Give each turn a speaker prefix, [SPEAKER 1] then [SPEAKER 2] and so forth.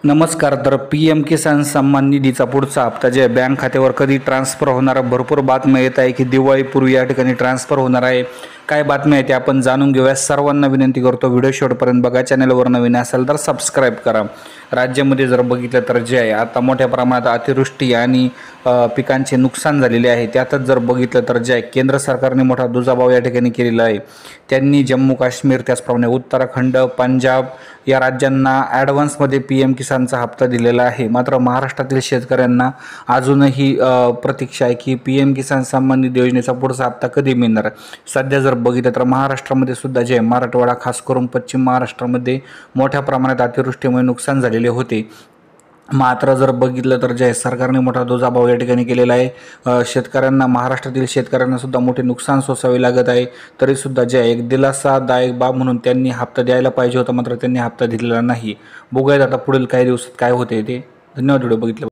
[SPEAKER 1] नमस्कार. तर PM किसान सन्मान निधीचा पुढचा हप्ता जे बँक खात्यावर कधी ट्रान्सफर होणार, भरपूर बातम्या येत आहे की दिवाळीपूर्वी या ठिकाणी ट्रान्सफर होणार आहे. काय बातम्या आहेत ते आपण जाणून घेऊया. सर्वांना विनंती करतो व्हिडिओ शेवटपर्यंत बघा. चॅनलवर नवीन असेल तर सबस्क्राईब करा. राज्यामध्ये जर बघितलं तर जे आहे आता मोठ्या प्रमाणात अतिवृष्टी आणि पिकांचे नुकसान झालेले आहे. त्यातच जर बघितलं तर जे आहे केंद्र सरकारने मोठा दुजाभाव या ठिकाणी केलेला आहे. त्यांनी जम्मू काश्मीर त्याचप्रमाणे उत्तराखंड, पंजाब या राज्यांना ॲडव्हान्समध्ये PM किसानचा हप्ता दिलेला आहे. मात्र महाराष्ट्रातील शेतकऱ्यांना अजूनही प्रतीक्षा आहे की PM किसान सन्मान निधी योजनेचा पुढचा हप्ता कधी मिळणार. सध्या जर बघितलं तर महाराष्ट्रामध्ये सुद्धा जे मराठवाडा, खास करून पश्चिम महाराष्ट्रामध्ये मोठ्या प्रमाणात अतिवृष्टीमुळे नुकसान झालेले होते. मात्र जर बघितलं तर जे आहे सरकारने मोठा दुजाभाव या ठिकाणी केलेला आहे. शेतकऱ्यांना, महाराष्ट्रातील शेतकऱ्यांना सुद्धा मोठे नुकसान सोसावे लागत आहे. तरीसुद्धा जे आहे एक दिलासादायक बाब म्हणून त्यांनी हप्ता द्यायला पाहिजे होता, मात्र त्यांनी हप्ता दिलेला नाही. बघूयात आता पुढील काही दिवसात काय होते ते. धन्यवाद व्हिडिओ बघितल्याबद्दल.